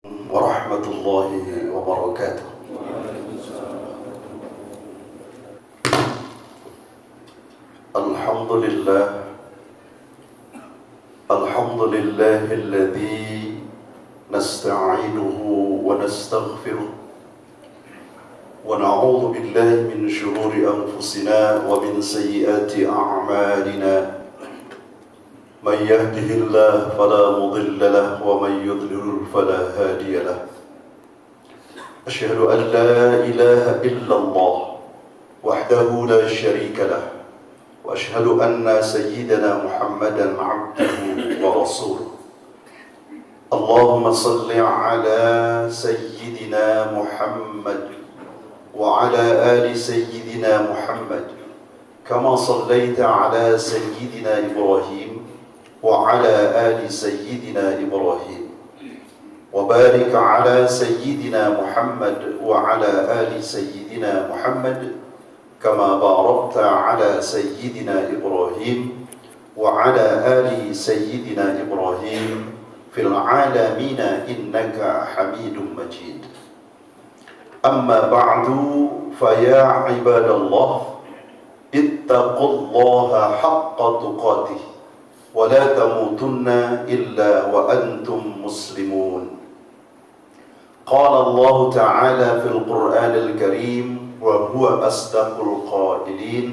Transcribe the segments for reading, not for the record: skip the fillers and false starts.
ورحمة الله وبركاته. الحمد لله الذي نستعينه ونستغفره ونعوذ بالله من شرور أنفسنا ومن سيئات أعمالنا. من يهده الله فلا مضل له ومن يضلل فلا هادي له. أشهد أن لا إله إلا الله وحده لا شريك له، وأشهد أن سيدنا محمدا عبده ورسوله. اللهم صل على سيدنا محمد وعلى آل سيدنا محمد كما صليت على سيدنا إبراهيم وعلى آل سيدنا إبراهيم، وبارك على سيدنا محمد وعلى آل سيدنا محمد كما باركت على سيدنا إبراهيم وعلى آل سيدنا إبراهيم في العالمين إنك حميد مجيد. أما بعد، فيا عباد الله اتقوا الله حق تقاته ولا تموتن إلا وأنتم مسلمون. قال الله تعالى في القرآن الكريم وهو أصدق القائلين: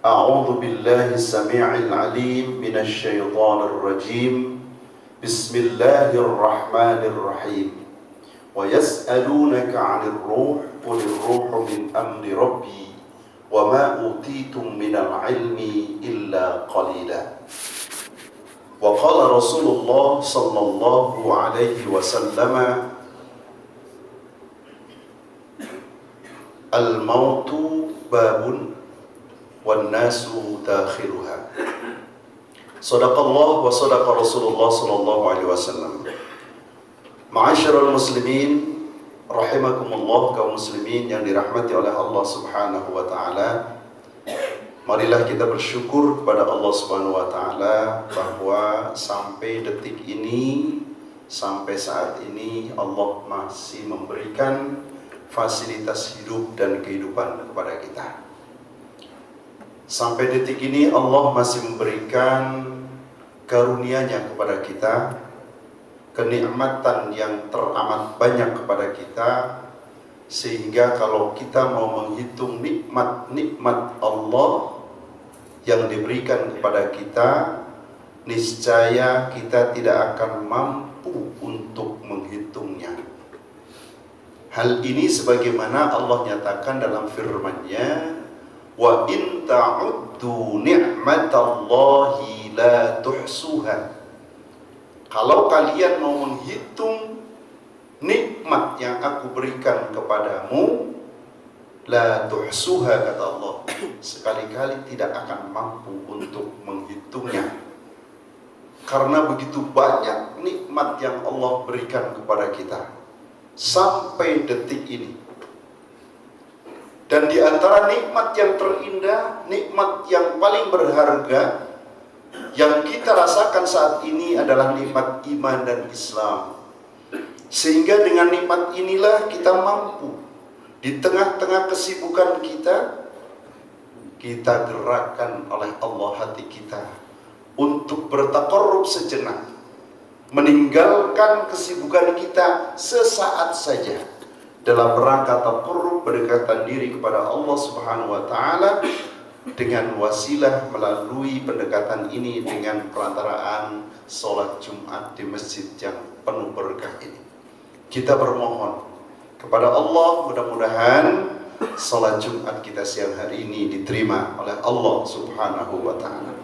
أعوذ بالله السميع العليم من الشيطان الرجيم. بسم الله الرحمن الرحيم. ويسألونك عن الروح قل الروح من أمر ربي وما أوتيتم من العلم إلا قليلا. وقال رسول الله صلى الله عليه وسلم: الموت باب والناس داخلها. صدق الله وصدق رسول الله صلى الله عليه وسلم. Ma'asyiral muslimin rahimakumullah, kaum muslimin yang dirahmati oleh Allah Subhanahu wa taala. Marilah kita bersyukur kepada Allah Subhanahu wa taala bahwa sampai detik ini, sampai saat ini Allah masih memberikan fasilitas hidup dan kehidupan kepada kita. Sampai detik ini Allah masih memberikan karunia-Nya kepada kita, kenikmatan yang teramat banyak kepada kita, sehingga kalau kita mau menghitung nikmat-nikmat Allah yang diberikan kepada kita, niscaya kita tidak akan mampu untuk menghitungnya. Hal ini sebagaimana Allah nyatakan dalam firman-Nya, wa in ta'uddu ni'matallahi la tuhsuha. Kalau kalian mau menghitung nikmat yang aku berikan kepadamu, la tuhsuha, kata Allah, sekali-kali tidak akan mampu untuk menghitungnya. Karena begitu banyak nikmat yang Allah berikan kepada kita sampai detik ini. Dan di antara nikmat yang terindah, nikmat yang paling berharga yang kita rasakan saat ini adalah nikmat iman dan Islam. Sehingga dengan nikmat inilah kita mampu di tengah-tengah kesibukan kita gerakkan oleh Allah hati kita untuk bertaqarrub sejenak, meninggalkan kesibukan kita sesaat saja dalam rangka taqarrub, berdekatan diri kepada Allah Subhanahu wa taala dengan wasilah melalui pendekatan ini dengan perantaraan sholat Jumat di masjid yang penuh berkah ini. Kita bermohon kepada Allah, mudah-mudahan sholat Jumat kita siang hari ini diterima oleh Allah Subhanahu wa ta'ala.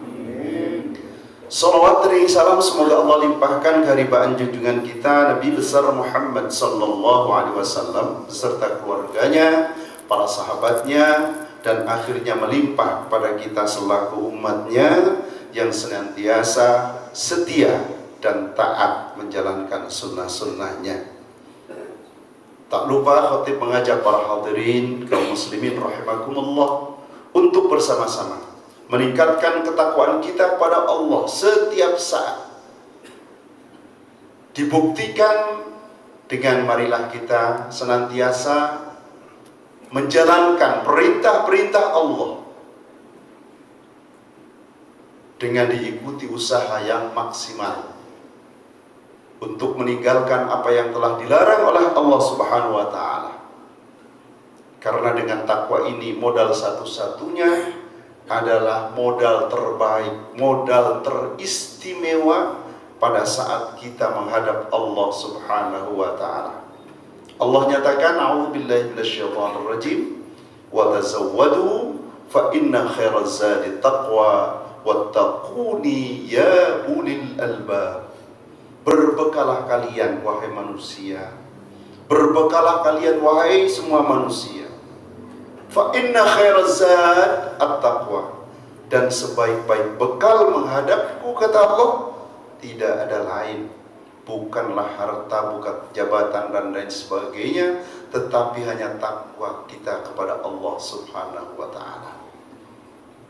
Salawat dan salam semoga Allah limpahkan keharibaan junjungan kita Nabi besar Muhammad sallallahu alaihi wasallam beserta keluarganya, para sahabatnya, dan akhirnya melimpah kepada kita selaku umatnya yang senantiasa setia dan taat menjalankan sunnah-sunnahnya. Tak lupa khatib mengajak para hadirin kaum muslimin rahimakumullah untuk bersama-sama meningkatkan ketakwaan kita kepada Allah setiap saat. Dibuktikan Dengan marilah kita senantiasa menjalankan perintah-perintah Allah dengan diikuti usaha yang maksimal untuk meninggalkan apa yang telah dilarang oleh Allah Subhanahu wa Ta'ala. Karena dengan takwa ini modal satu-satunya adalah modal terbaik, modal teristimewa pada saat kita menghadap Allah Subhanahu wa Ta'ala. Allah nyatakan, a'udzubillahi minasyaitonir rajim, wa tazawwadu fa inna khairaz zadi taqwa wattaquni ya ulil albab. Berbekalah kalian wahai manusia, berbekalah kalian wahai semua manusia. Fa inna khairaz zad at-taqwa. Dan sebaik-baik bekal menghadapku, kata Allah, tidak ada lain, bukanlah harta, bukan jabatan dan lain sebagainya, tetapi hanya takwa kita kepada Allah Subhanahu wa Ta'ala.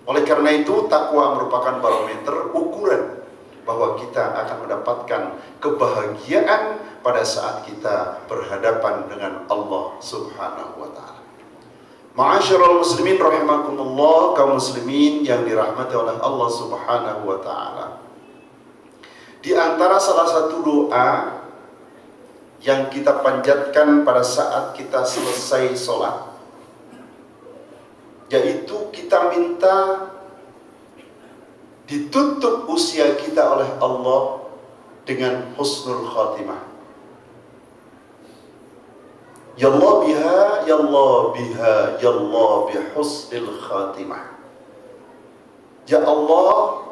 Oleh karena itu, takwa merupakan barometer ukuran bahwa kita akan mendapatkan kebahagiaan pada saat kita berhadapan dengan Allah Subhanahu wa Ta'ala. Ma'asyiral muslimin rahimakumullah, kaum muslimin yang dirahmati oleh Allah Subhanahu wa Ta'ala. Di antara salah satu doa yang kita panjatkan pada saat kita selesai sholat, yaitu kita minta ditutup usia kita oleh Allah dengan husnul khatimah. Ya Allah biha, ya Allah biha, ya Allah bihusnil khatimah. Ya Allah,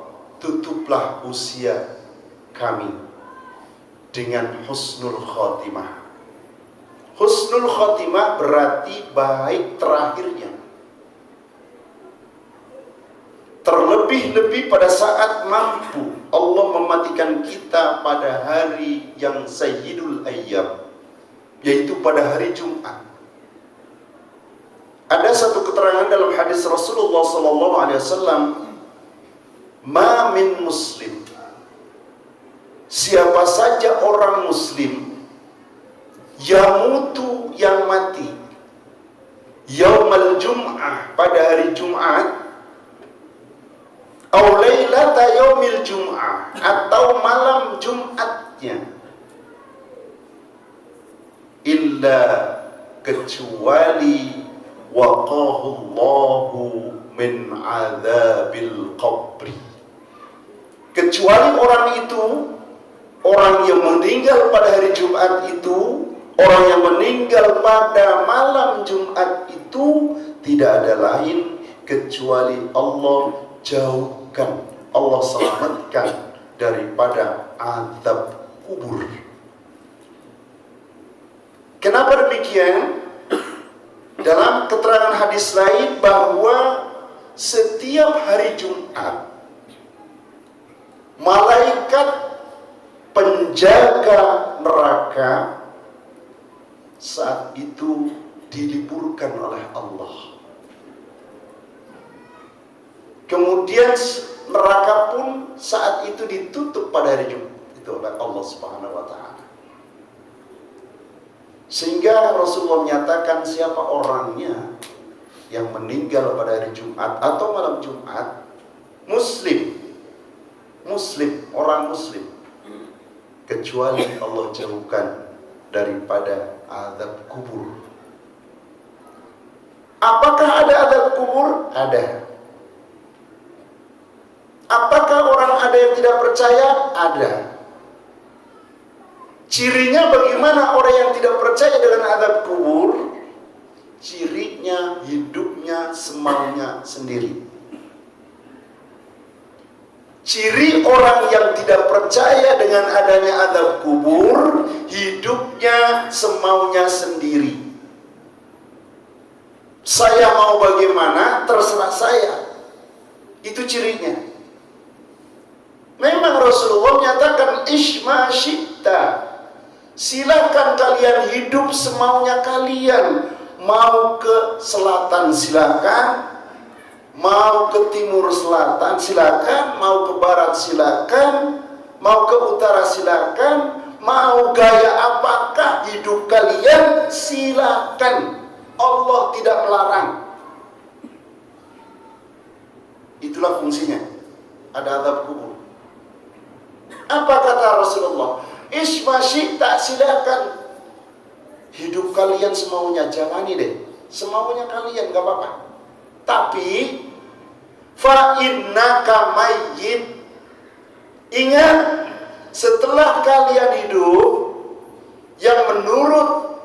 tutuplah usia kami dengan husnul khatimah. Husnul khatimah berarti baik terakhirnya. Terlebih-lebih pada saat mampu Allah mematikan kita pada hari yang sayyidul ayyam, yaitu pada hari Jumat. Ada satu keterangan dalam hadis Rasulullah SAW, ma min muslim, siapa saja orang muslim, yamutu yang mati, yaumal jum'ah pada hari Jumat, au lailata yaumil jum'ah atau malam Jumatnya, illa kecuali waqahu Allahu min adzabil qabri. Kecuali orang itu, orang yang meninggal pada hari Jumat itu, orang yang meninggal pada malam Jumat itu, tidak ada lain kecuali Allah jauhkan, Allah selamatkan daripada azab kubur. Kenapa demikian? Dalam keterangan hadis lain bahwa setiap hari Jumat malaikat penjaga neraka saat itu diliburkan oleh Allah. Kemudian neraka pun saat itu ditutup pada hari Jumat itu oleh Allah Subhanahu wa Ta'ala. Sehingga Rasulullah menyatakan siapa orangnya yang meninggal pada hari Jumat atau malam Jumat, muslim, orang muslim, kecuali Allah jauhkan daripada azab kubur. Apakah ada azab kubur? Ada. Apakah orang ada yang tidak percaya? Ada. Cirinya bagaimana orang yang tidak percaya dengan azab kubur? Cirinya hidupnya semaunya sendiri. Ciri orang yang tidak percaya dengan adanya azab kubur, hidupnya semaunya sendiri. Saya mau bagaimana, terserah saya. Itu cirinya. Memang Rasulullah menyatakan isma syi'ta, silakan kalian hidup semaunya kalian. Mau ke selatan silakan, mau ke timur selatan silakan, mau ke barat silakan, mau ke utara silakan, mau gaya apakah hidup silakan. Allah tidak melarang. Itulah fungsinya. Ada azab kubur. Apa kata Rasulullah? Isma syi'ta, silakan. Hidup kalian semaunya, jalani deh. Semaunya kalian, gak apa-apa. Tapi fa innaka mayyit. Ingat, setelah kalian hidup, yang menurut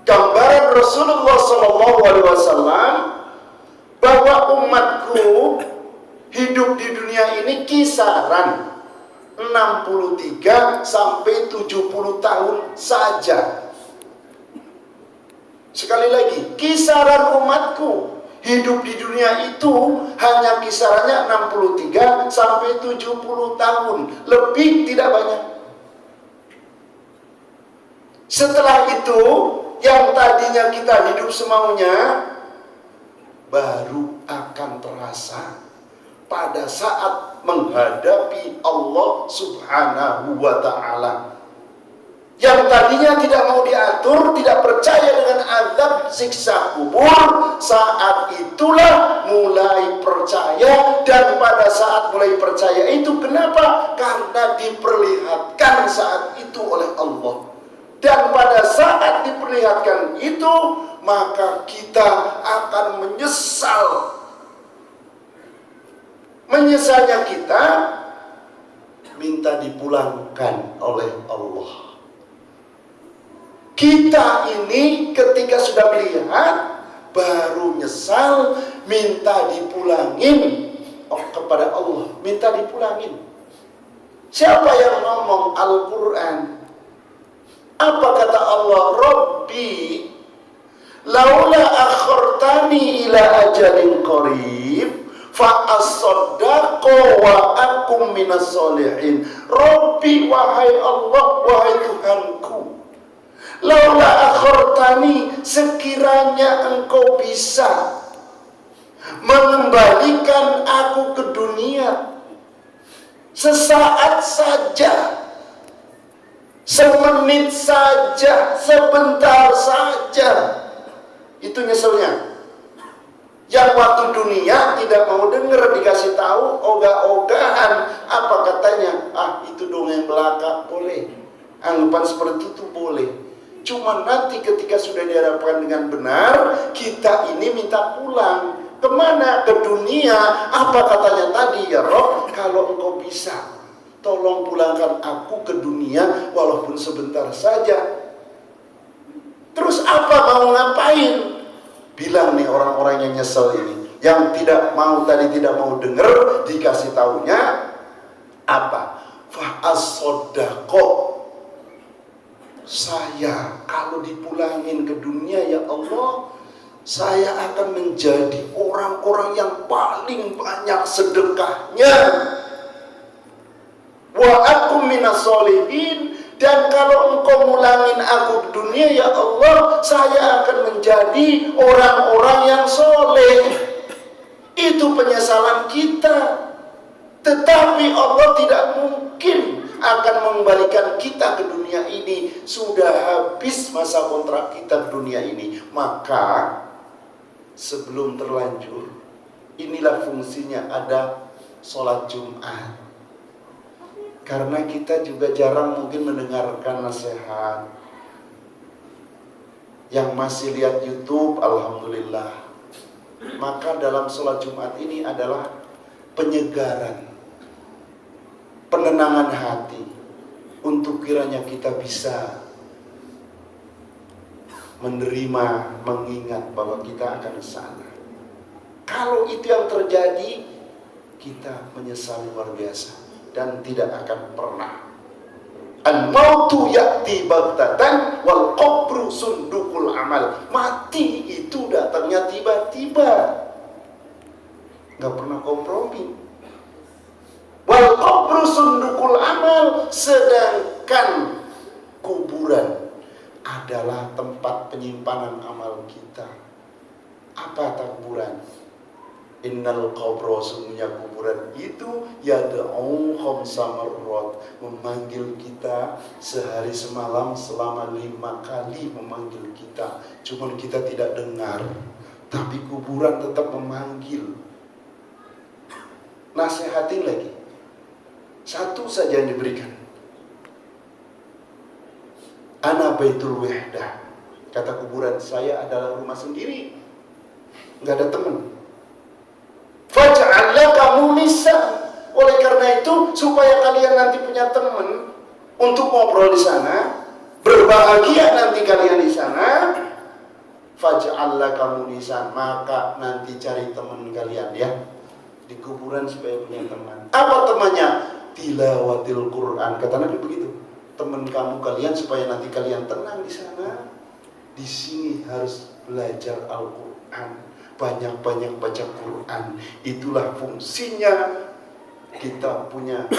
gambaran Rasulullah SAW, bahwa umatku hidup di dunia ini kisaran 63 sampai 70 tahun saja. Sekali lagi, kisaran umatku hidup di dunia itu hanya kisarannya 63 sampai 70 tahun. Lebih tidak banyak. Setelah itu, yang tadinya kita hidup semaunya, baru akan terasa pada saat menghadapi Allah Subhanahu wa Ta'ala. Yang tadinya tidak mau diatur, tidak percaya dengan azab siksa kubur, saat itulah mulai percaya. Dan pada saat mulai percaya itu, kenapa? Karena diperlihatkan saat itu oleh Allah. Dan pada saat diperlihatkan itu, maka kita akan menyesal. Menyesalnya kita minta dipulangkan oleh Allah. Kita ini ketika sudah melihat, baru nyesal, minta dipulangin kepada Allah. Minta dipulangin. Siapa yang ngomong Al-Quran? Apa kata Allah? Rabbi laula akhartani ila ajalin qarib fa asaddaqu wa akum minas solihin. Rabbi, wahai Allah, wahai Tuhanku, laula akhartani, sekiranya engkau bisa mengembalikan aku ke dunia sesaat saja, semenit saja, sebentar saja. Itu nyeselnya. Yang waktu dunia tidak mau dengar, dikasih tahu ogah-ogahan. Apa katanya? Ah, itu dongeng belaka, boleh. Anggapan seperti itu boleh. Cuma nanti ketika sudah dihadapkan dengan benar, kita ini minta pulang. Kemana? Ke dunia. Apa katanya tadi? Ya Rob, kalau engkau bisa, tolong pulangkan aku ke dunia walaupun sebentar saja. Terus apa, mau ngapain? Bilang nih orang-orang yang nyesel ini, yang tidak mau tadi, tidak mau dengar, dikasih taunya apa? Fa'as-sodako, saya kalau dipulangin ke dunia ya Allah, saya akan menjadi orang-orang yang paling banyak sedekahnya. Wa akum minas solihin, dan kalau engkau mulangin aku di dunia ya Allah, saya akan menjadi orang-orang yang soleh. Itu penyesalan kita. Tetapi Allah tidak mungkin akan mengembalikan kita ke dunia ini. Sudah habis masa kontrak kita di dunia ini. Maka sebelum terlanjur, inilah fungsinya ada sholat Jumat. Karena kita juga jarang mungkin mendengarkan nasihat. Yang masih lihat YouTube, alhamdulillah. Maka dalam sholat Jumat ini adalah penyegaran, penenangan hati, untuk kiranya kita bisa menerima, mengingat bahwa kita akan ke sana. Kalau itu yang terjadi, kita menyesal luar biasa. Dan tidak akan pernah. Al-mautu ya'ti baghtatan wal qabru sundukul amal. Mati itu datangnya tiba-tiba, gak pernah kompromi. Wal qabru sundukul amal, sedangkan kuburan adalah tempat penyimpanan amal kita. Apa kuburan? Innal qabra, sungguhnya kuburan itu yad'u khamsa marrat, memanggil kita sehari semalam selama 5 kali memanggil kita. Cuman kita tidak dengar, tapi kuburan tetap memanggil. Nasihatin lagi. Satu saja yang diberikan. Ana baitul wahdah. Kata kuburan, saya adalah rumah sendiri. Enggak ada teman. Faj'alna kamu nisa. Oleh karena itu, supaya kalian nanti punya teman untuk ngobrol di sana, berbahagia nanti kalian di sana, faj'alna kamu nisa, maka nanti cari teman kalian ya di kuburan supaya punya teman. Apa temannya? Tilawatil Quran. Kata Nabi begitu. Teman kamu kalian supaya nanti kalian tenang di sana. Di sini harus belajar Al-Quran. Banyak-banyak baca Quran. Itulah fungsinya kita punya 1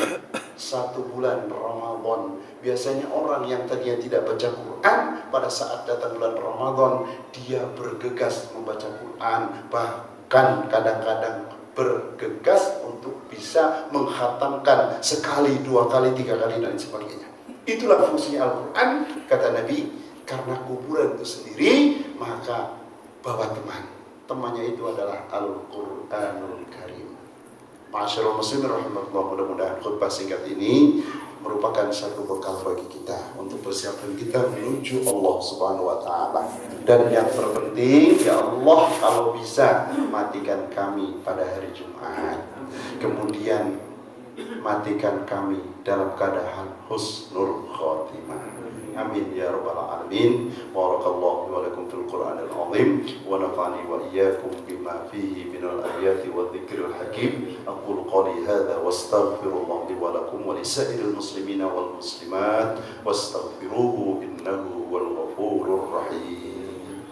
bulan Ramadan. Biasanya orang yang tadinya tidak baca Quran, pada saat datang bulan Ramadan, dia bergegas membaca Quran. Bahkan kadang-kadang bergegas untuk bisa menghatamkan 1, 2 kali, 3 kali, dan sebagainya. Itulah fungsinya Al-Quran. Kata Nabi, karena kuburan itu sendiri, maka bawa teman. Temannya itu adalah Al-Quranul Karim. Ma'asyiral muslimin rahimahullah, mudah-mudahan khutbah singkat ini merupakan satu bekal bagi kita untuk persiapan kita menuju Allah Subhanahu wa taala. Dan yang terpenting, ya Allah, kalau bisa matikan kami pada hari Jumat. Kemudian matikan kami dalam keadaan husnul khotimah. Amin ya rabbal alamin. Barakallahu wa lakum fil Qur'anil azim wa nafa'ani wa iyyakum bima fihi minal ayati wa dzikril hakim. Aqulu qali hadza wastaghfirullah li wa lakum wa lisairil muslimina wal muslimat wastaghfiruhu innahu huwal ghafurur rahim.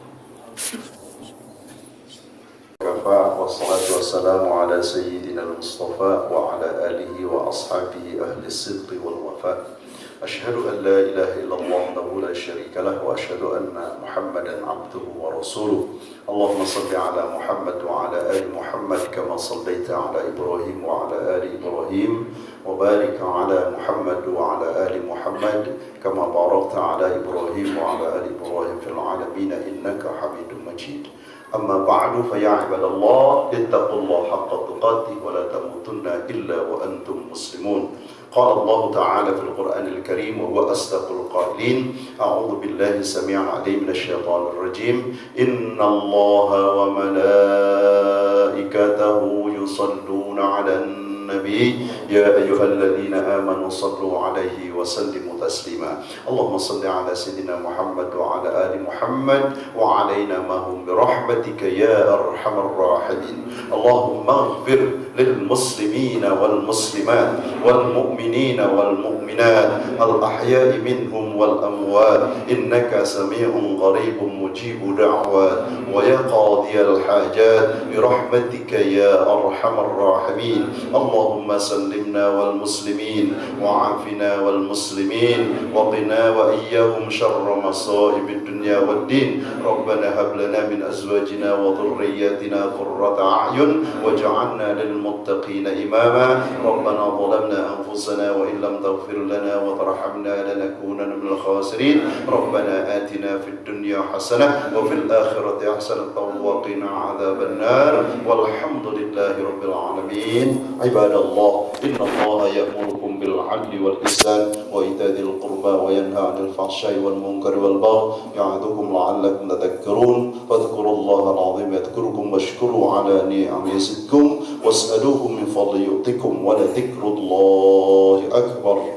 Wassalatu wassalamu ala sayyidina al-Mustafa wa ala alihi wa ashabihi ahli as-sidqi wal wafa. Asyhadu an la ilaha illallah wahdahu la syarika lah wa asyhadu anna Muhammadan abduhu wa rasuluh. Allahumma shalli ala Muhammad wa ala ali Muhammad kama shallaita ala Ibrahim wa ala ali Ibrahim wa barik ala Muhammad wa ala ali Muhammad kama barakta ala Ibrahim wa ala ali Ibrahim fil alamin innaka Hamidum Majid. Amma ba'du, fa ya ibadallah ittaqullaha haqqa tuqatih wa la tamutunna illa wa antum muslimun. Qala Allah Ta'ala fil Qur'anil Karim wa huwa asdaqul qailin. A'udzu billahi samii'il 'aliim minasy syaithaanir rajiim. Innallaha wa malaikatahu yushalluuna 'alan nabi ya ayyuhalladzina amanu sallu 'alaihi wa sallimu taslima. Allahumma shalli 'ala sayyidina Muhammad wa 'ala ali Muhammad wa 'alaina mahum bi rahmatika ya arhamar rahimin. Allahumma ighfir lil muslimina wal muslimat wal mu'minina wal mu'minat al ahya'i minhum wal amwat innaka sami'un qaribun mujibud da'wat wa ya qadiyal hajat bi rahmatika ya arhamar rahimin. Allahumma sallimna wal muslimin wa afina wal muslimin wa qina wa iyyahum syarra masaibid dunya wad din. Rabbana hab lana min azwajina wa dhurriyyatina qurrata a'yun waj'alna lil muttaqina imama. Rabbana zalamna anfusana wa in lam taghfir lana wa tarhamna lanakunanna minal khasirin. Rabbana atina fid dunya hasanah wa fil akhirati hasanah wa qina adzaban nar. Walhamdulillahi rabbil alamin. Ibadallah, innallaha ya'murukum bil 'adli wal ihsan wa ita'il qurba wa yanha 'anil fahsya'i wal munkari wal baghi ya'idhukum la'allakum tadhakkarun. Fadhkurullaha al-'azim yadhkurukum washkuru 'ala ni'amihi yazidkum was'aluhu min fadli yu'tikum wa la dhikrullahi akbar.